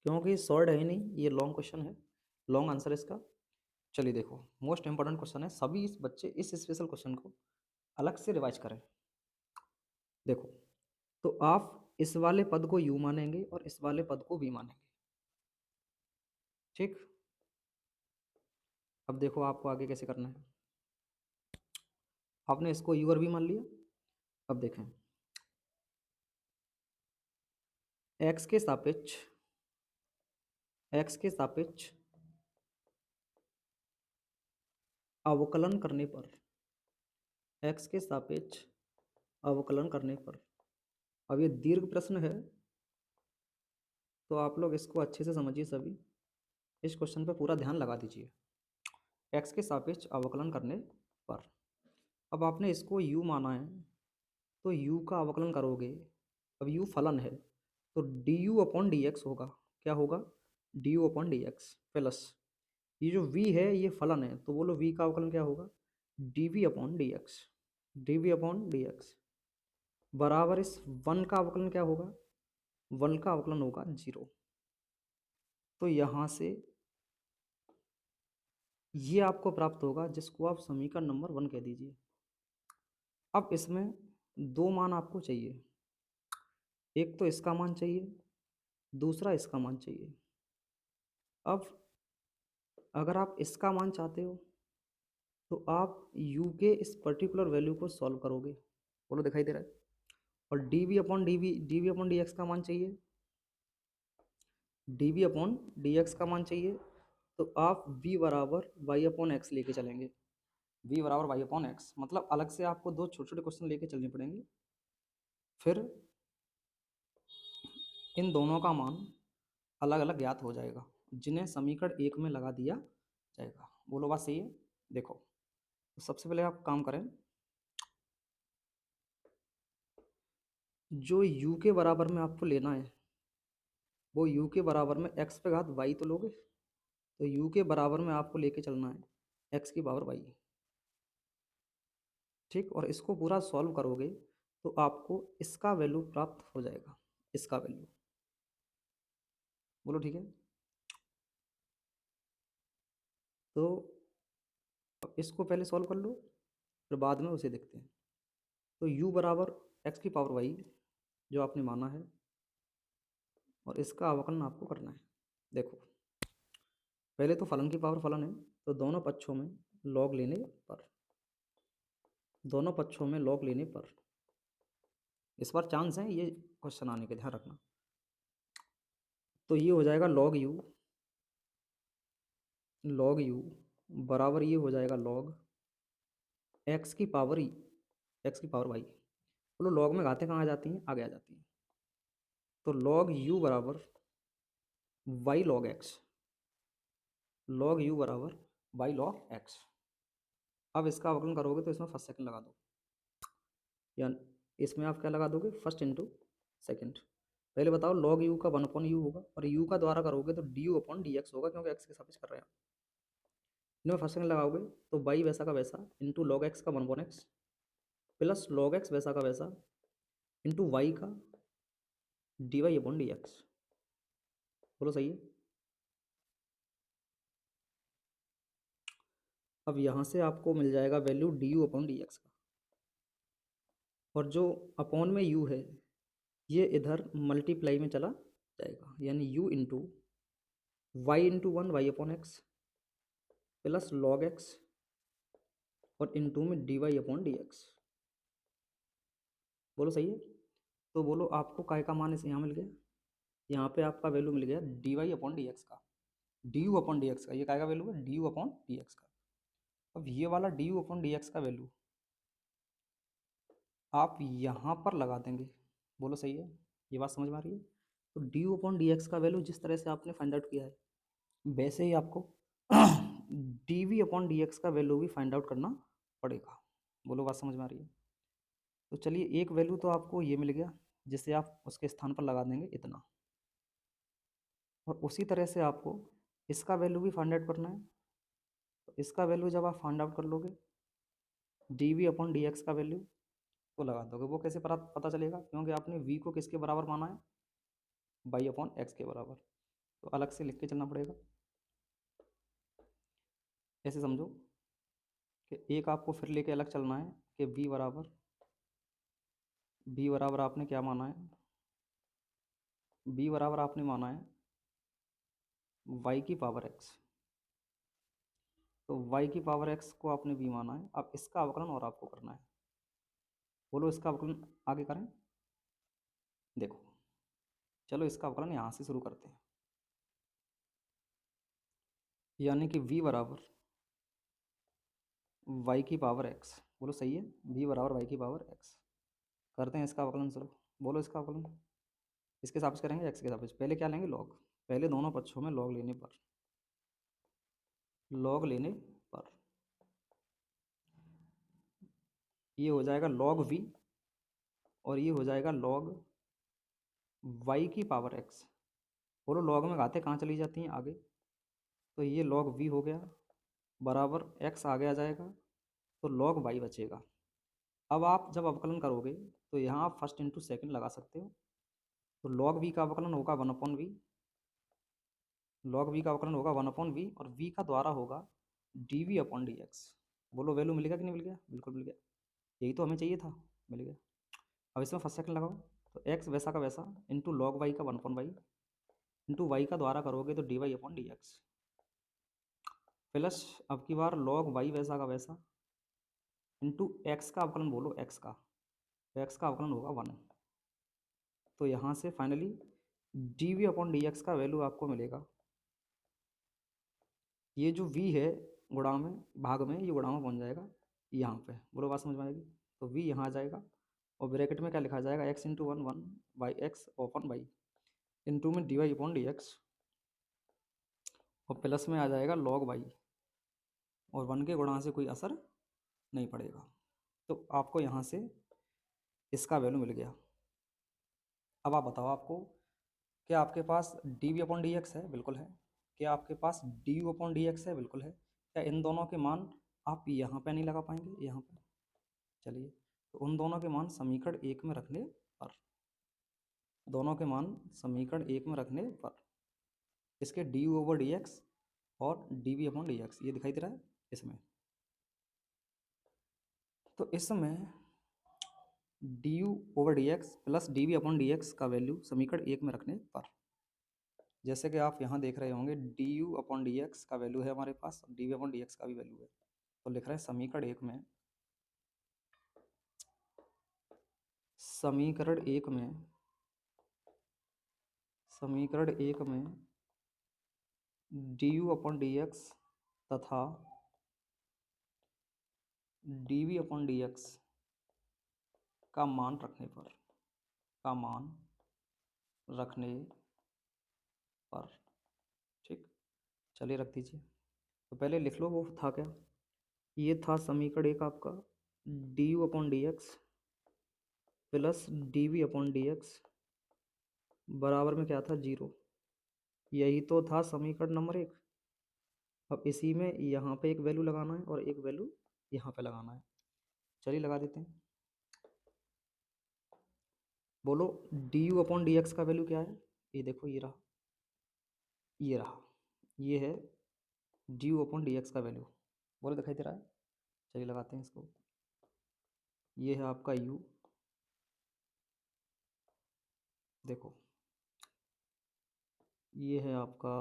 क्योंकि शॉर्ट है ही नहीं, ये लॉन्ग क्वेश्चन है, लॉन्ग आंसर इसका। चलिए देखो, मोस्ट इंपॉर्टेंट क्वेश्चन है, सभी इस बच्चे इस स्पेशल क्वेश्चन को अलग से रिवाइज करें। देखो, तो आप इस वाले पद को यू मानेंगे और इस वाले पद को वी मानेंगे, ठीक। अब देखो आपको आगे कैसे करना है। आपने इसको यू और वी मान लिया। अब देखें, एक्स के सापेक्ष, एक्स के सापेक्ष अवकलन करने पर, एक्स के सापेक्ष अवकलन करने पर, अब ये दीर्घ प्रश्न है तो आप लोग इसको अच्छे से समझिए सभी, इस क्वेश्चन पर पूरा ध्यान लगा दीजिए। एक्स के सापेक्ष अवकलन करने पर, अब आपने इसको u माना है तो u का अवकलन करोगे। अब u फलन है तो du अपॉन डी एक्स होगा। क्या होगा? du upon D X plus ये जो v है ये फलन है तो बोलो v का अवकलन क्या होगा? dv upon D x, dv upon D x बराबर इस वन का अवकलन क्या होगा? वन का अवकलन होगा 0। तो यहाँ से ये आपको प्राप्त होगा जिसको आप समीकरण नंबर 1 कह दीजिए। अब इसमें दो मान आपको चाहिए, एक तो इसका मान चाहिए, दूसरा इसका मान चाहिए। अब अगर आप इसका मान चाहते हो तो आप u के इस पर्टिकुलर वैल्यू को सॉल्व करोगे। बोलो दिखाई दे रहा है? और dv upon dv upon dx का मान चाहिए, dv अपॉन dx का मान चाहिए तो आप v बराबर y अपॉन एक्स लेके चलेंगे। v बराबर y अपॉन एक्स मतलब अलग से आपको दो छोटे छोटे क्वेश्चन लेके चलने पड़ेंगे। फिर इन दोनों का मान अलग अलग ज्ञात हो जाएगा जिन्हें समीकरण 1 में लगा दिया जाएगा। बोलो बात सही है? देखो, तो सबसे पहले आप काम करें, जो u के बराबर में आपको लेना है वो u के बराबर में x पे घात y तो लोगे, तो u के बराबर में आपको लेके चलना है x की पावर y, ठीक। और इसको पूरा सॉल्व करोगे तो आपको इसका वैल्यू प्राप्त हो जाएगा, इसका वैल्यू। बोलो ठीक है? तो अब इसको पहले सॉल्व कर लो फिर बाद में उसे देखते हैं। तो u बराबर x की पावर y जो आपने माना है और इसका अवकलन आपको करना है। देखो, पहले तो फलन की पावर फलन है तो दोनों पक्षों में लॉग लेने पर, दोनों पक्षों में लॉग लेने पर इस बार चांस है ये क्वेश्चन आने के, ध्यान रखना। तो ये हो जाएगा लॉग यू बराबर ये हो जाएगा लॉग एक्स की पावर वाई। बोलो लॉग में घातें कहाँ आ जाती हैं? आगे आ जाती हैं। तो लॉग यू बराबर Y log X, log U बराबर वाई लॉग एक्स। अब इसका अवकलन करोगे तो इसमें फर्स्ट सेकंड लगा दो, या इसमें आप क्या लगा दोगे? First into second. पहले बताओ, लॉग यू का 1 अपॉन यू होगा और यू का द्वारा करोगे तो D U upon D x होगा क्योंकि एक्स के सापेक्ष कर रहे हैं। इनमें फर्स्ट सेकंड लगाओगे तो वाई वैसा का वैसा इंटू लॉग एक्स का 1 upon X plus log X वैसा का वैसा इंटू वाई का D Y upon D X. बोलो सही है? अब यहाँ से आपको मिल जाएगा value D U upon D X का, और जो अपॉन में यू है ये इधर मल्टीप्लाई में चला जाएगा, यानी U into Y into 1 Y upon X plus log X और इंटू में D Y upon D X. बोलो सही है? तो बोलो आपको काय का मान इसे यहाँ मिल गया, यहाँ पे आपका वैल्यू मिल गया D Y upon D X का, D U upon D X का। ये काय का वैल्यू है? D U upon D X का। अब ये वाला D U upon D X का वैल्यू आप यहाँ पर लगा देंगे। बोलो सही है? ये बात समझ में आ रही है? तो D U upon D X का वैल्यू जिस तरह से आपने फाइंड आउट किया है वैसे ही आपको D V upon D X का वैल्यू भी फाइंड आउट करना पड़ेगा। बोलो बात समझ में आ रही है? तो चलिए, एक वैल्यू तो आपको ये मिल गया जिसे आप उसके स्थान पर लगा देंगे इतना, और उसी तरह से आपको इसका वैल्यू भी फाइंड आउट करना है। तो इसका वैल्यू जब आप फाइंड आउट कर लोगे D V upon D X का वैल्यू तो लगा दोगे। वो कैसे पता चलेगा? क्योंकि आपने v को किसके बराबर माना है? वाई अपॉन एक्स के बराबर। तो अलग से लिख के चलना पड़ेगा। ऐसे समझो कि एक आपको फिर लेके अलग चलना है कि बी बराबर आपने क्या माना है, बी बराबर आपने माना है वाई की पावर एक्स। तो वाई की पावर एक्स को आपने बी माना है। अब इसका अवकलन और आपको करना है। बोलो इसका अवकलन आगे करें। देखो चलो इसका अवकलन यहाँ से शुरू करते हैं। यानी कि v बराबर वाई की पावर एक्स, बोलो सही है, v बराबर वाई की पावर एक्स। करते हैं इसका अवकलन। चलो बोलो इसका अवकलन इसके सापेक्ष करेंगे, एक्स के सापेक्ष। पहले क्या लेंगे, लॉग। पहले दोनों पक्षों में लॉग लेने पर, लॉग लेने पर ये हो जाएगा लॉग v और ये हो जाएगा लॉग वाई की पावर एक्स। बोलो लॉग में घातें कहाँ चली जाती हैं, आगे। तो ये लॉग v हो गया बराबर x आगे आ जाएगा, तो लॉग y बचेगा। अब आप जब अवकलन करोगे तो यहाँ आप फर्स्ट इंटू सेकेंड लगा सकते हो। तो लॉग v का अवकलन होगा 1/v, लॉग v का अवकलन होगा 1/v और v का द्वारा होगा dv/dx। बोलो वैल्यू मिल गया कि नहीं मिल गया, बिल्कुल मिल गया। यही तो हमें चाहिए था, मिल गया। अब इसमें फर्स्ट सेकंड लगाओ, तो x वैसा का वैसा इंटू लॉग वाई का 1/y इंटू वाई का द्वारा करोगे तो dy/dx प्लस अब की बार लॉग वाई वैसा का वैसा इंटू एक्स का अवकलन, बोलो एक्स का, तो एक्स का अवकलन होगा 1। तो यहाँ से फाइनली dv/dx का वैल्यू आपको मिलेगा, ये जो v है गुणा में भाग में, ये गुणा में बन जाएगा यहाँ पे। बोलो बात समझ में आएगी। तो v यहाँ आ जाएगा और ब्रैकेट में क्या लिखा जाएगा, x into 1/x open by into में dy/dx और प्लस में आ जाएगा लॉग वाई और 1 के गुणा से कोई असर नहीं पड़ेगा। तो आपको यहाँ से इसका वैल्यू मिल गया। अब आप बताओ, आपको क्या आपके पास dv/dx है, बिल्कुल है। क्या आपके पास du/dx है, बिल्कुल है। क्या इन दोनों के मान आप यहाँ पे नहीं लगा पाएंगे, यहाँ पे। चलिए, तो उन दोनों के मान समीकरण 1 में रखने पर, दोनों के मान समीकरण 1 में रखने पर इसके du/dx और dv/dx ये दिखाई दे रहा है इसमें। तो इसमें du/dx प्लस dv/dx का वैल्यू समीकरण 1 में रखने पर, जैसे कि आप यहाँ देख रहे होंगे du/dx का वैल्यू है हमारे पास, dv/dx का भी वैल्यू है। तो लिख रहे हैं समीकरण 1 में, समीकरण 1 में, समीकरण 1 में du/dx तथा dv/dx का मान रखने पर, का मान रखने पर, ठीक। चलिए रख दीजिए। तो पहले लिख लो वो था क्या। ये था समीकरण 1 आपका du/dx प्लस dv/dx बराबर में क्या था, 0। यही तो था समीकरण नंबर 1। अब इसी में यहाँ पे एक वैल्यू लगाना है और एक वैल्यू यहाँ पे लगाना है। चलिए लगा देते हैं। बोलो du/dx का वैल्यू क्या है, ये देखो ये रहा, ये रहा, ये है du/dx का वैल्यू। बोलो दिखाई दे रहा है। चलिए लगाते हैं इसको। ये है आपका u, देखो ये है आपका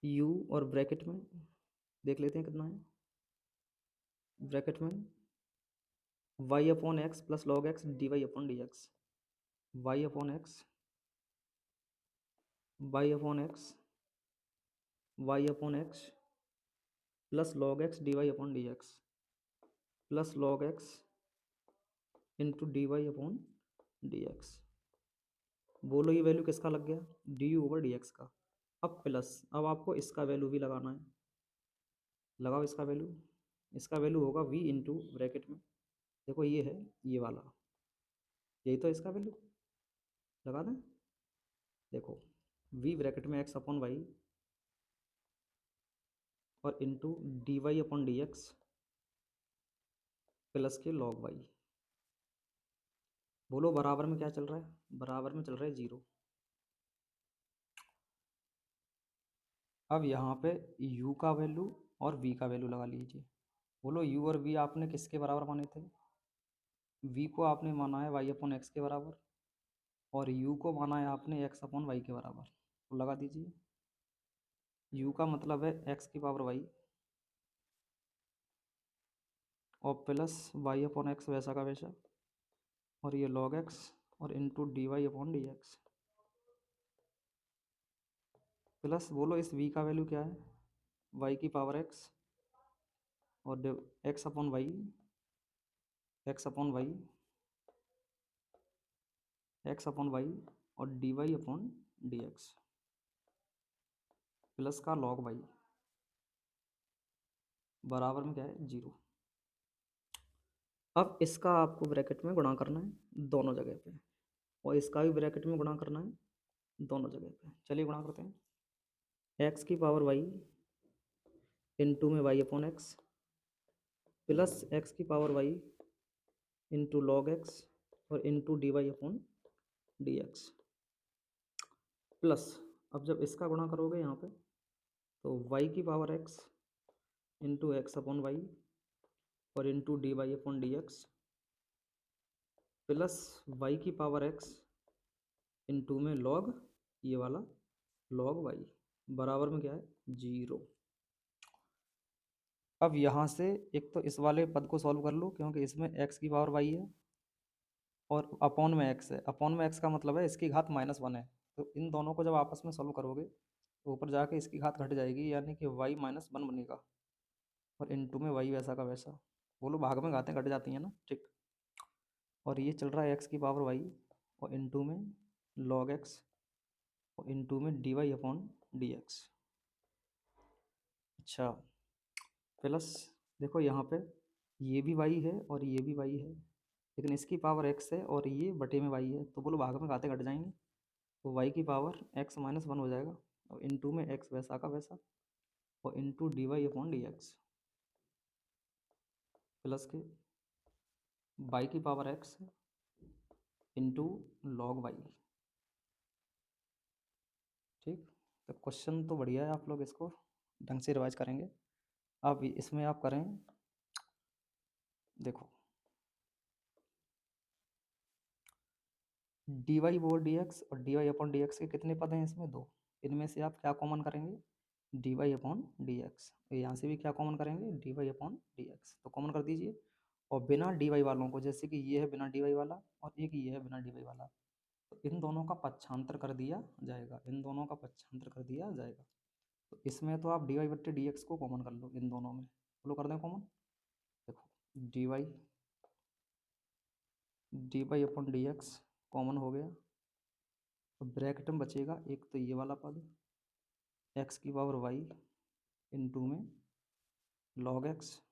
u और ब्रैकेट में देख लेते हैं कितना है, ब्रैकेट में y/x plus log x dy/dx, y/x, y/x, y/x plus log x dy/dx plus log x into dy/dx। बोलो ये वैल्यू किसका लग गया, du/dx का। अब प्लस, अब आपको इसका वैल्यू भी लगाना है। लगाओ इसका वैल्यू, इसका वैल्यू होगा v इंटू ब्रैकेट में, देखो ये है ये वाला, यही तो इसका वैल्यू। लगा दें, देखो v ब्रैकेट में x/y और इंटू dy/dx प्लस के लॉग y। बोलो बराबर में क्या चल रहा है, बराबर में चल रहा है 0। अब यहाँ पे u का वैल्यू और v का वैल्यू लगा लीजिए। बोलो u और v आपने किसके बराबर माने थे? v को आपने माना है y अपॉन एक्स के बराबर, और u को माना है आपने x अपॉन वाई के बराबर। तो लगा दीजिए। u का मतलब है x की पावर y, और प्लस वाई अपॉन एक्स वैसा का वैसा, और ये log x, और into D Y upon D X, plus बोलो इस v का वैल्यू क्या है, y की पावर x, और X upon Y, X upon Y, X upon Y, और D Y upon D X, plus का log वाई, बराबर में क्या है 0। अब इसका आपको ब्रैकेट में गुणा करना है दोनों जगह पे, और इसका भी ब्रैकेट में गुणा करना है दोनों जगह पे। चलिए गुणा करते हैं। एक्स की पावर वाई इंटू में Y upon X, plus X की power Y into log X, और into D Y upon D X, plus अब जब इसका गुणा करोगे यहाँ पे, तो वाई की power X into X upon Y, और into D Y upon D X, plus Y की पावर एक्स इंटू में लॉग, ये वाला लॉग वाई, बराबर में क्या है 0। अब यहाँ से एक तो इस वाले पद को सॉल्व कर लो, क्योंकि इसमें x की पावर y है और अपॉन में x है। अपॉन में x का मतलब है इसकी घात -1 है। तो इन दोनों को जब आपस में सॉल्व करोगे तो ऊपर जाके इसकी घात घट जाएगी, यानी कि y -1 बनेगा, और इंटू में y वैसा का वैसा। बोलो भाग में घातें घट जाती हैं ना, ठीक। और ये चल रहा है x की पावर y, और इंटू में log x, और इंटू में D Y upon D X. अच्छा, प्लस देखो यहाँ पे ये भी y है और ये भी y है, लेकिन इसकी पावर x है और ये बटे में y है, तो बोलो भाग में घाते घट जाएंगे, तो y की पावर x -1 हो जाएगा, और इंटू में x वैसा का वैसा, और into D Y upon D X, plus के y की power x into log Y. ठीक, तो क्वेश्चन तो बढ़िया है, आप लोग इसको ढंग से रिवाइज करेंगे। अब इसमें आप करें, देखो डी वाई और डी एक्स और D Y upon D X के कितने पद हैं इसमें? 2। इनमें से आप क्या कॉमन करेंगे? D Y upon D X. यहाँ से भी क्या कॉमन करेंगे? D Y upon D X. तो कॉमन कर दीजिए, और बिना डी वाई वालों को, जैसे कि ये है बिना डी वाई वाला और एक ये है बिना डी वाई वाला, तो इन दोनों का पक्षांतर कर दिया जाएगा, इन दोनों का पक्षांतर कर दिया जाएगा। तो इसमें तो आप डी वाई बट्टे डी एक्स को कॉमन कर लो इन दोनों में, बोलो कर दें कॉमन। देखो D Y upon D X common हो गया, तो ब्रैकेट में बचेगा एक तो ये वाला पद एक्स की पावर वाई इंटू में लॉग एक्स,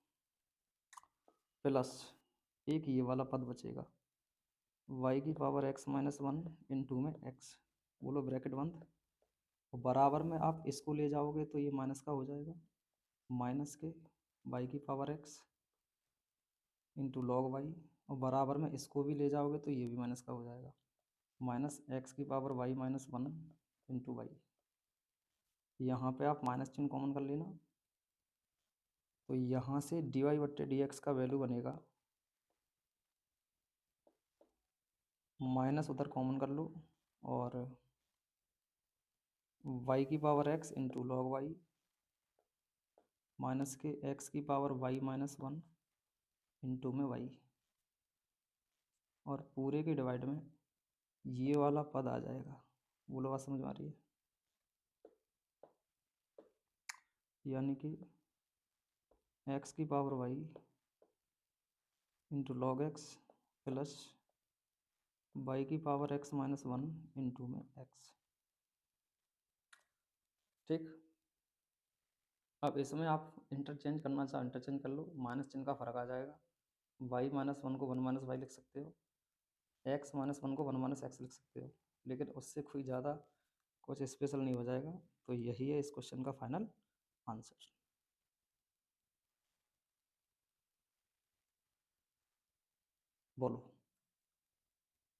प्लस एक ये वाला पद बचेगा वाई की पावर x -1 इंटू में x। बोलो ब्रैकेट बंद, और बराबर में आप इसको ले जाओगे तो ये माइनस का हो जाएगा, माइनस के वाई की power x into log Y, और बराबर में इसको भी ले जाओगे तो ये भी माइनस का हो जाएगा, माइनस एक्स की पावर y -1 इंटू वाई। यहाँ पे आप माइनस चिन्ह कॉमन कर लेना, तो यहाँ से डी वाई बट्टे डी एक्स का वैल्यू बनेगा, माइनस उधर कॉमन कर लो, और y की power x into log Y, minus के x की पावर y -1 इंटू में y, और पूरे के डिवाइड में ये वाला पद आ जाएगा। बोलो बात समझ में आ रही है? यानी कि x की power y into log x, plus y की पावर x -1 इंटू में x। ठीक, अब इसमें आप इंटरचेंज करना चाहो इंटरचेंज कर लो, माइनस चिन्ह का फर्क आ जाएगा। y -1 को 1 - y लिख सकते हो, x -1 को 1 - x लिख सकते हो, लेकिन उससे कोई ज़्यादा कुछ स्पेशल नहीं हो जाएगा। तो यही है इस क्वेश्चन का फाइनल आंसर। बोलो।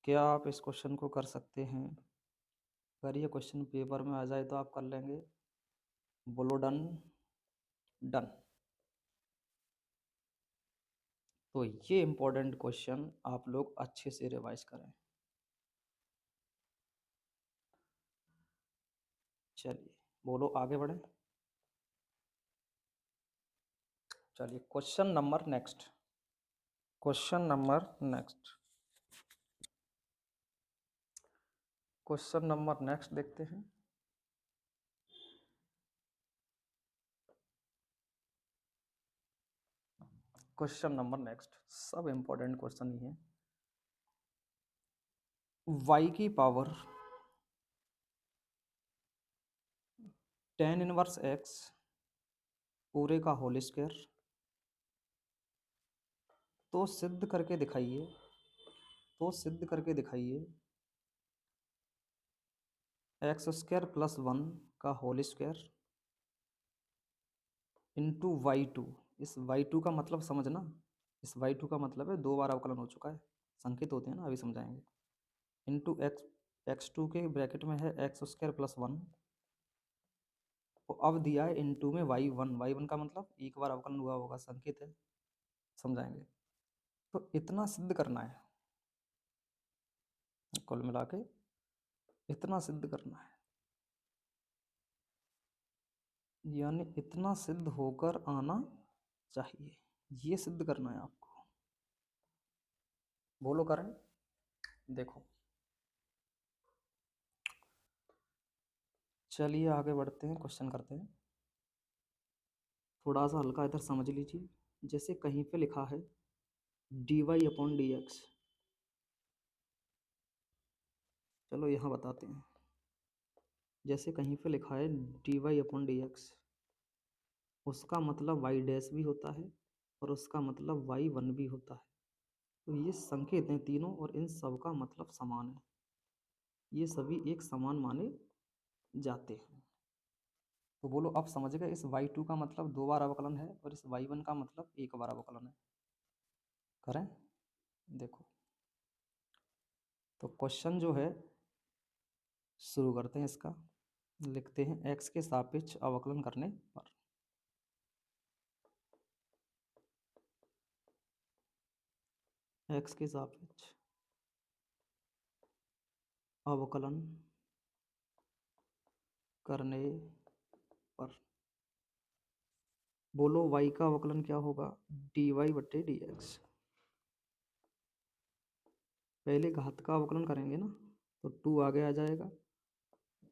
क्या आप इस क्वेश्चन को कर सकते हैं? अगर ये क्वेश्चन पेपर में आ जाए तो आप कर लेंगे? बोलो डन। डन। तो ये इम्पोर्टेंट क्वेश्चन आप लोग अच्छे से रिवाइज करें। चलिए बोलो आगे बढ़ें। चलिए question number next. Question number next. Question number next देखते हैं। क्वेश्चन नंबर नेक्स्ट, सब इम्पोर्टेंट क्वेश्चन ही है। y की पावर tan इनवर्स x पूरे का होल स्क्वायर, तो सिद्ध करके दिखाइए, तो सिद्ध करके दिखाइए एक्स स्क्वायर प्लस 1 का होल स्क्वायर इंटू y2। इस y2 का मतलब समझना, इस y2 का मतलब है 2 बार अवकलन हो चुका है, संकेत होते हैं ना, अभी समझाएंगे। इंटू x2 के ब्रैकेट में है एक्स स्क्वायर प्लस 1, तो अब दिया है इंटू में y1 का मतलब एक बार अवकलन हुआ होगा, संकेत है, समझाएंगे। तो इतना सिद्ध करना है, कुल मिला के इतना सिद्ध करना है, यानी इतना सिद्ध होकर आना चाहिए, ये सिद्ध करना है आपको। बोलो करें। देखो चलिए आगे बढ़ते हैं, क्वेश्चन करते हैं। थोड़ा सा हल्का इधर समझ लीजिए। जैसे कहीं पे लिखा है dy/dx, चलो यहाँ बताते हैं। जैसे कहीं पे लिखा है dy/dx, उसका मतलब y डैश भी होता है और उसका मतलब y1 भी होता है। तो ये संकेत हैं तीनों और इन सब का मतलब समान है, ये सभी एक समान माने जाते हैं। तो बोलो अब समझ गए, इस y2 का मतलब 2 बार अवकलन है और इस y1 का मतलब 1 बार अवकलन है। करें, देखो तो क्वेश्चन जो है शुरू करते हैं इसका। लिखते हैं x के सापेक्ष अवकलन करने पर x के सापेक्ष अवकलन करने पर बोलो y का अवकलन क्या होगा? dy/dx। पहले घात का अवकलन करेंगे ना, तो 2 आगे आ जाएगा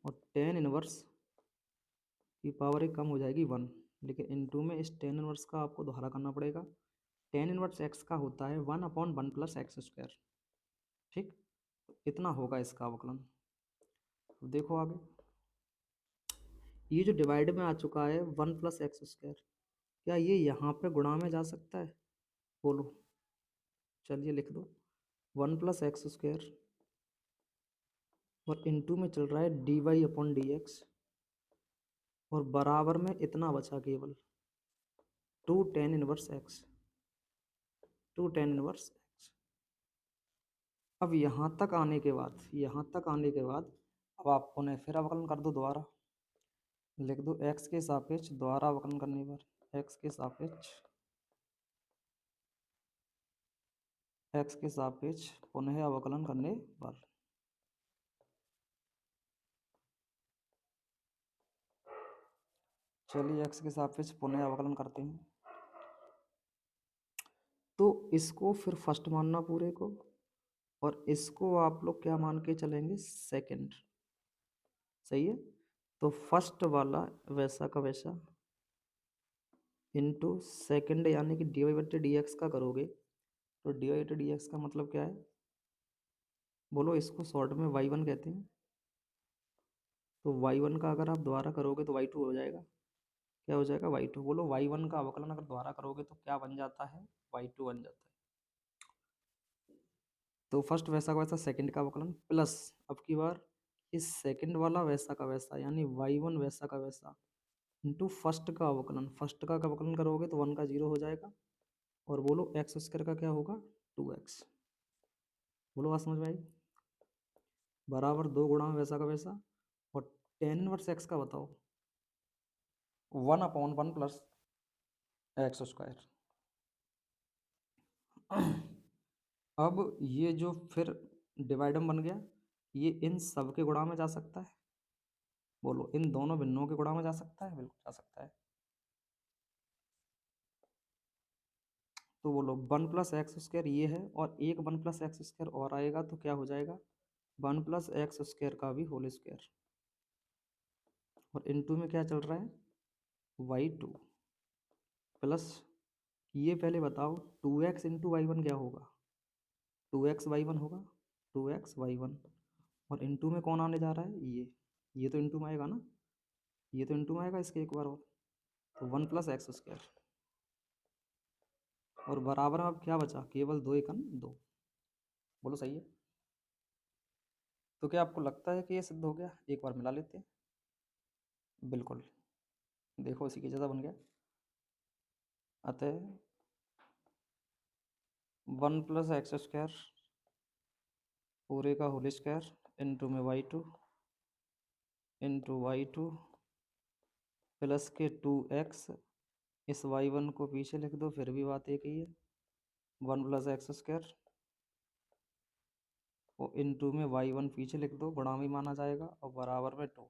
और tan इनवर्स की पावर एक कम हो जाएगी 1, लेकिन इनटू में इस tan इनवर्स का आपको दोहरा करना पड़ेगा। tan इनवर्स x का होता है 1/1 प्लस एक्स स्क्वायर। ठीक, इतना होगा इसका अवकलन। तो देखो आगे, ये जो डिवाइड में आ चुका है 1 प्लस एक्स स्क्वायर, क्या ये यहाँ पे गुणा में जा सकता है? बोलो। चलिए लिख दो 1 प्लस एक्स स्क्वायर और इनटू में चल रहा है dy/dx और बराबर में इतना बचा केवल 2 tan inverse x, 2 tan inverse x। अब यहाँ तक आने के बाद, यहाँ तक आने के बाद अब आप उन्हें फिर अवकलन कर दो दोबारा। लिख दो x के सापेक्ष दोबारा अवकलन करने पर x के सापेक्ष पुनः अवकलन करने पर चलिए x के सापेक्ष पुनः अवकलन करते हैं। तो इसको फिर फर्स्ट मानना पूरे को, और इसको आप लोग क्या मान के चलेंगे? सेकंड। सही है, तो फर्स्ट वाला वैसा का वैसा इनटू सेकंड, यानी कि dy/dx का करोगे तो dy/dx का मतलब क्या है? बोलो, इसको शॉर्ट में y1 कहते हैं। तो y1 का अगर आप दोबारा करोगे तो y2 हो जाएगा। क्या हो जाएगा? y2। बोलो y1 का अवकलन अगर दोबारा करोगे तो क्या बन जाता है? y2 बन जाता है। तो फर्स्ट वैसा का वैसा सेकंड का अवकलन प्लस अब की बार इस सेकंड वाला वैसा का वैसा, यानी y1 वैसा का वैसा इंटू फर्स्ट का अवकलन। फर्स्ट का अवकलन करोगे तो 1 का 0 हो जाएगा और बोलो एक्स स्क्वायर का क्या होगा? 2x। बोलो बात समझ में आई? बराबर 2 गुणा में वैसा का वैसा। और टेन इनवर्स एक्स का बताओ, 1/1 प्लस एक्स स्क्वायर। अब ये जो फिर डिवाइडम बन गया, ये इन सब के गुणा में जा सकता है। बोलो इन दोनों भिन्नों के गुणा में जा सकता है, बिल्कुल जा सकता है। तो बोलो 1 + x² ये है, और एक 1 + x² और आएगा तो क्या हो जाएगा, 1 + x² का भी होल स्क्वायर। और इनटू में क्या चल रहा है, y2 प्लस, ये पहले बताओ 2x इंटू y1 क्या होगा, 2x y1 होगा, 2x y1। और इनटू में कौन आने जा रहा है, ये तो इनटू में आएगा ना, ये तो इनटू में आएगा इसके एक बार और। तो 1 + x²। और बराबर में अब क्या बचा, केवल 2 एकम 2। बोलो सही है। तो क्या आपको लगता है कि ये सिद्ध हो गया, एक बार मिला लेते हैं। बिल्कुल, देखो इसी की जैसा बन गया। अतः 1 + x² पूरे का होल स्क्वायर इंटू में y2 इंटू y2 प्लस के 2x, इस y1 को पीछे लिख दो, फिर भी बात एक ही है, 1 + x² और इंटू में y1 पीछे लिख दो, गुणा में माना जाएगा, और बराबर में 2।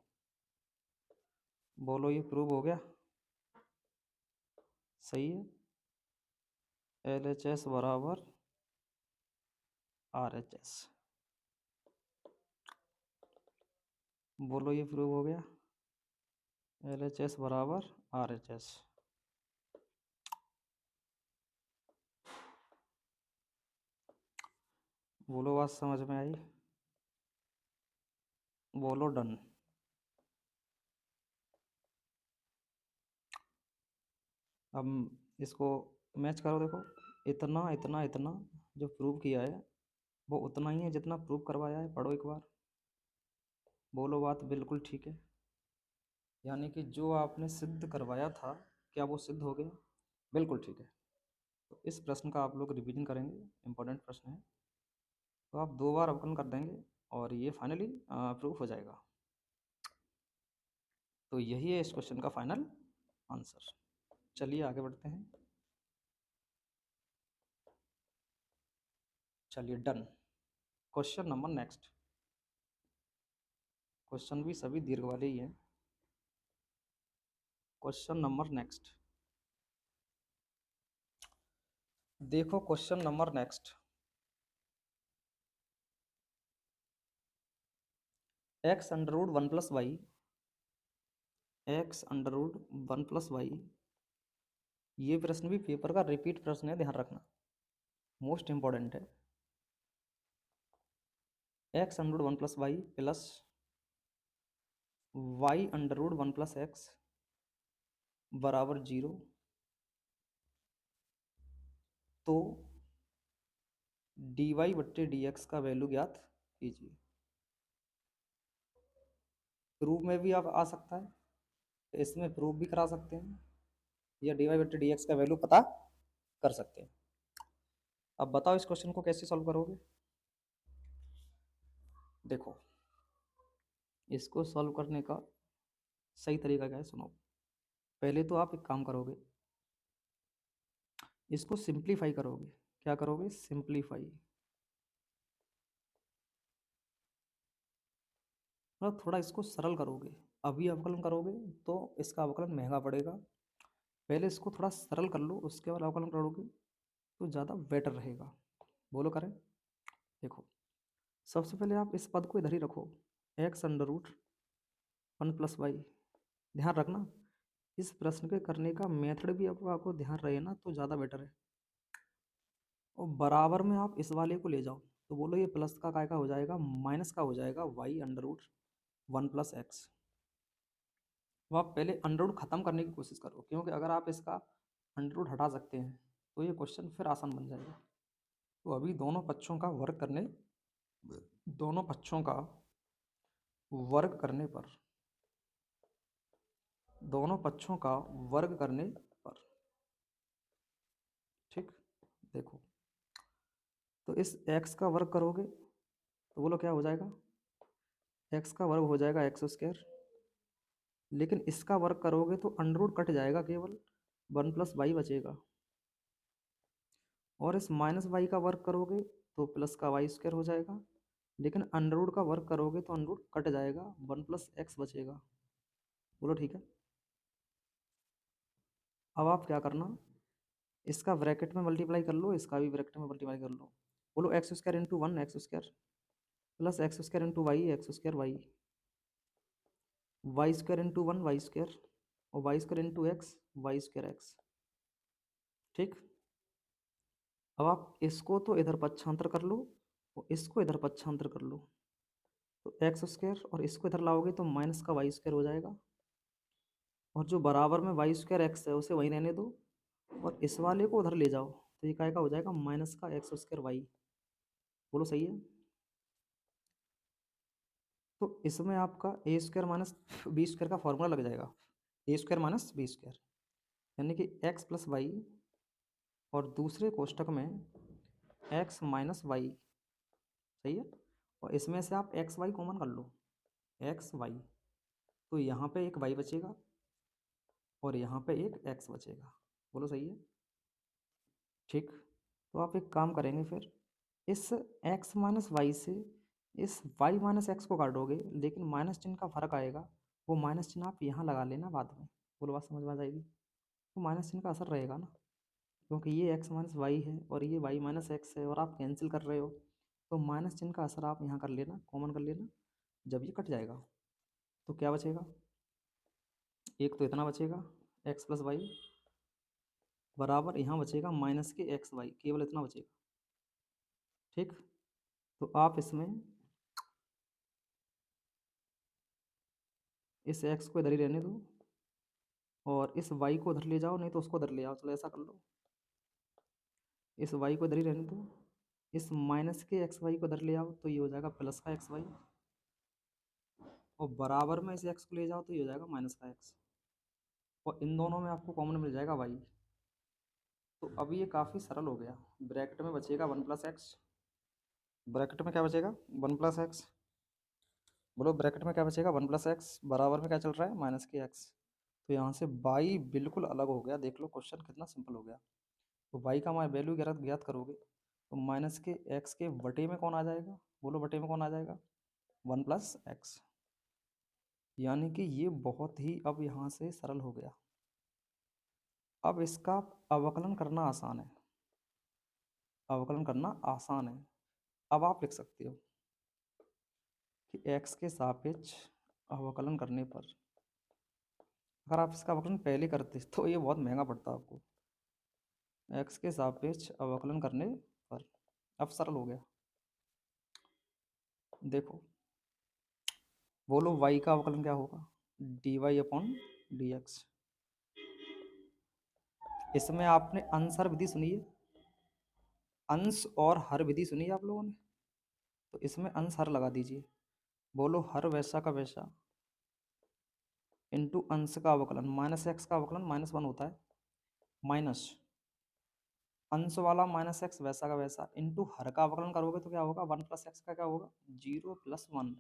बोलो ये प्रूव हो गया, सही है। LHS बराबर RHS। बोलो ये प्रूव हो गया, LHS बराबर RHS। बोलो बात समझ में आई, बोलो डन। अब इसको मैच करो, देखो इतना इतना इतना जो प्रूव किया है वो उतना ही है जितना प्रूव करवाया है, पढ़ो एक बार। बोलो बात बिल्कुल ठीक है, यानी कि जो आपने सिद्ध करवाया था क्या वो सिद्ध हो गया, बिल्कुल ठीक है। तो इस प्रश्न का आप लोग रिवीजन करेंगे, इम्पोर्टेंट प्रश्न है, तो आप 2 बार अवकलन कर देंगे और ये फाइनली प्रूफ हो जाएगा। तो यही है इस क्वेश्चन का फाइनल आंसर। चलिए आगे बढ़ते हैं। चलिए done. Question number next. Question भी सभी दीर्घ वाले ही हैं। क्वेश्चन नंबर नेक्स्ट, देखो question number next. x√1 + y, x√1 + y, ये प्रश्न भी पेपर का रिपीट प्रश्न है, ध्यान रखना, मोस्ट इंपॉर्टेंट है। x√1 + y plus y√1 + x बराबर 0। तो dy/dx का वैल्यू ज्ञात कीजिए। प्रूफ में भी आप आ सकता है, इसमें प्रूफ भी करा सकते हैं, या dy/dx का वैल्यू पता कर सकते हैं। अब बताओ इस क्वेश्चन को कैसे सॉल्व करोगे। देखो इसको सॉल्व करने का सही तरीका क्या है, सुनो। पहले तो आप एक काम करोगे, इसको सिंप्लीफाई करोगे। क्या करोगे, सिंप्लीफाई। मतलब थोड़ा इसको सरल करोगे। अभी अवकलन करोगे तो इसका अवकलन महंगा पड़ेगा, पहले इसको थोड़ा सरल कर लो, उसके बाद अवकलन करोगे तो ज़्यादा बेटर रहेगा। बोलो करें। देखो सबसे पहले आप इस पद को इधर ही रखो, x√1 + y। ध्यान रखना इस प्रश्न के करने का मेथड भी आपको ध्यान रहे ना तो ज़्यादा बेटर है। और बराबर में आप इस वाले को ले जाओ, तो बोलो ये प्लस का काय का हो जाएगा, माइनस का हो जाएगा, y√1 + x। तो आप पहले अंडरवुड खत्म करने की कोशिश करो, क्योंकि अगर आप इसका अंडरवुड हटा सकते हैं तो ये क्वेश्चन फिर आसान बन जाएगा। तो अभी दोनों पक्षों का वर्ग करने पर, दोनों पक्षों का वर्ग करने पर, ठीक। देखो तो इस x का वर्ग करोगे तो बोलो क्या हो जाएगा, एक्स का वर्ग हो जाएगा एक्स स्क्वायर, लेकिन इसका वर्ग करोगे तो अंडर रूट कट जाएगा, केवल 1 + y बचेगा। और इस -y का वर्ग करोगे तो प्लस का वाई स्क्वायर हो जाएगा, लेकिन अंडर रूट का वर्ग करोगे तो अंडर रूट कट जाएगा, 1 + x बचेगा। बोलो ठीक है। अब आप क्या करना, इसका ब्रैकेट में मल्टीप्लाई कर लो, इसका भी ब्रैकेट में मल्टीप्लाई कर लो। बोलो X square into 1 X square plus X square into Y X square Y square into 1 Y square और Y square into X Y square X. ठीक। अब आप इसको तो इधर पक्षांतर कर लो और इसको इधर पक्षांतर कर लो, तो एक्स स्क्वायर और इसको इधर लाओगे तो माइनस का वाई स्क्वायर हो जाएगा, और जो बराबर में वाई स्क्वायर एक्स है उसे वहीं रहने दो और इस वाले को उधर ले जाओ, तो ये काय का हो जाएगा माइनस का एक्स स्क्वायर वाई। बोलो सही है। तो इसमें आपका ए स्क्वायर माइनस बी स्क्वायर का फॉर्मूला लग जाएगा, ए स्क्वायर माइनस बी स्क्वायर, यानी कि एक्स प्लस वाई और दूसरे कोष्टक में एक्स माइनस वाई। सही है। और इसमें से आप एक्स वाई कॉमन कर लो, एक्स वाई, तो यहाँ पे एक वाई बचेगा और यहाँ पे एक एक्स बचेगा। बोलो सही है। ठीक। तो आप एक काम करेंगे फिर, इस x माइनस वाई से इस y माइनस एक्स को काटोगे, लेकिन माइनस चिन्ह का फर्क आएगा, वो माइनस चिन्ह आप यहाँ लगा लेना बाद में। बोलो बात समझ में आ जाएगी। तो माइनस चिन्ह का असर रहेगा ना, क्योंकि ये x माइनस वाई है और ये y माइनस एक्स है और आप कैंसिल कर रहे हो, तो माइनस चिन्ह का असर आप यहाँ कर लेना, कॉमन कर लेना। जब ये कट जाएगा तो क्या बचेगा, एक तो इतना बचेगा x प्लस वाई बराबर यहाँ बचेगा माइनस के एक्स वाई, केवल इतना बचेगा। ठीक। तो आप इसमें इस x को इधर ही रहने दो और इस y को उधर ले जाओ, नहीं तो उसको उधर ले आओ, चलो ऐसा कर लो। इस y को इधर ही रहने दो, इस माइनस के एक्स वाई को इधर ले आओ तो ये हो जाएगा प्लस का एक्स वाई, और बराबर में इस x को ले जाओ तो ये हो जाएगा माइनस का x, और इन दोनों में आपको कॉमन मिल जाएगा y। तो अब ये काफ़ी सरल हो गया। ब्रैकेट में बचेगा 1 + x, ब्रैकेट में क्या बचेगा 1 + x। बोलो ब्रैकेट में क्या बचेगा 1 + x, बराबर में क्या चल रहा है माइनस के x। तो यहाँ से y बिल्कुल अलग हो गया, देख लो क्वेश्चन कितना सिंपल हो गया। तो y का हमारा वैल्यू ज्ञात ज्ञात करोगे तो माइनस के x के बटे में कौन आ जाएगा, बोलो बटे में कौन आ जाएगा 1 + x। यानी कि ये बहुत ही अब यहाँ से सरल हो गया। अब इसका अवकलन करना आसान है, अवकलन करना आसान है। अब आप लिख सकते हो कि x के सापेक्ष अवकलन करने पर, अगर आप इसका अवकलन पहले करते तो ये बहुत महंगा पड़ता आपको। x के सापेक्ष अवकलन करने पर अब सरल हो गया। देखो, बोलो y का अवकलन क्या होगा dy/dx। इसमें आपने अंश हर विधि सुनी है, अंश और हर विधि सुनी है आप लोगों ने, तो इसमें अंश हर लगा दीजिए। बोलो हर वैसा का वैसा इंटू अंश का अवकलन, माइनस एक्स का अवकलन -1 होता है, माइनस अंश वाला माइनस एक्स वैसा का वैसा इंटू हर का अवकलन करोगे तो क्या होगा 1 + x का क्या होगा 0 + 1।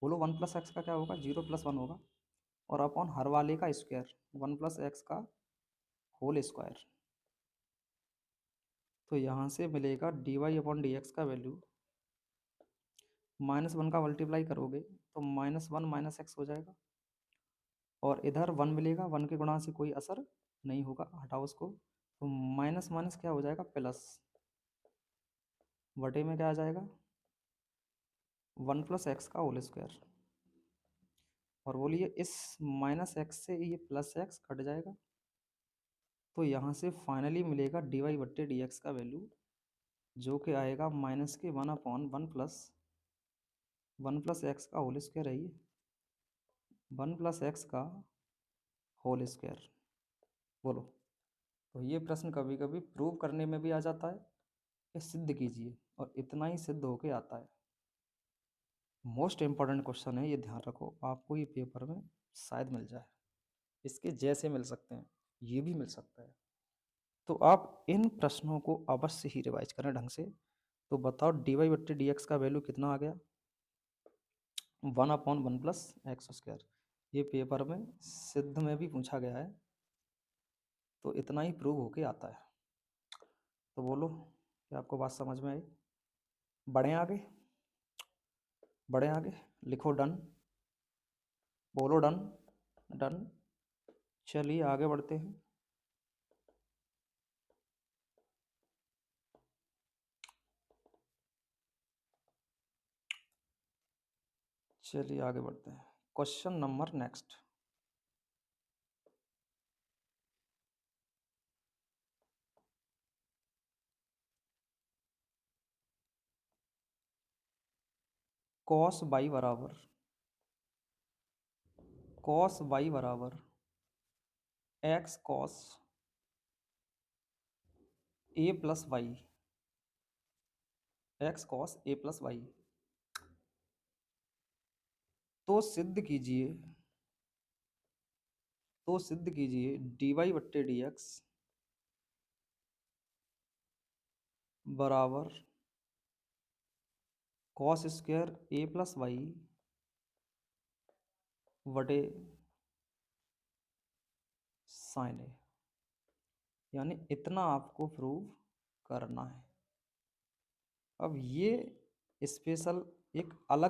बोलो 1 + x का क्या होगा 0 + 1 होगा, और अपॉन हर वाले का स्क्वायर 1 + x का होल स्क्वायर। तो यहाँ से मिलेगा dy/dx का वैल्यू -1 का मल्टीप्लाई करोगे तो -1 माइनस एक्स हो जाएगा, और इधर 1 मिलेगा, 1 के गुणा से कोई असर नहीं होगा, हटाओ उसको। तो माइनस माइनस क्या हो जाएगा प्लस, बटे में क्या आ जाएगा 1 + x का होल स्क्वायर। और बोलिए इस -x से ये +x कट जाएगा, तो यहाँ से फाइनली मिलेगा dy/dx का वैल्यू, जो कि आएगा -1/1 + 1 + x का होल स्क्वायर है, ये 1 + x का होल स्क्वायर। बोलो। तो ये प्रश्न कभी कभी प्रूव करने में भी आ जाता है कि सिद्ध कीजिए, और इतना ही सिद्ध होके आता है। मोस्ट इम्पॉर्टेंट क्वेश्चन है, ये ध्यान रखो, आपको ये पेपर में शायद मिल जाए, इसके जैसे मिल सकते हैं, ये भी मिल सकता है। तो आप इन प्रश्नों को अवश्य ही रिवाइज करें ढंग से। तो बताओ dy/dx का वैल्यू कितना आ गया, 1/1 + x²। ये पेपर में सिद्ध में भी पूछा गया है, तो इतना ही प्रूव होके आता है। तो बोलो कि आपको बात समझ में आई। बढ़ें आगे, बढ़ें आगे, लिखो डन, बोलो डन। डन। चलिए आगे बढ़ते हैं। चलिए आगे बढ़ते हैं। Question number next. cos y बराबर x cos a plus Y, x cos a plus Y. तो सिद्ध कीजिए dy/dx बराबर cos square a plus Y बटे साइन ए। यानी इतना आपको प्रूव करना है। अब ये स्पेशल एक अलग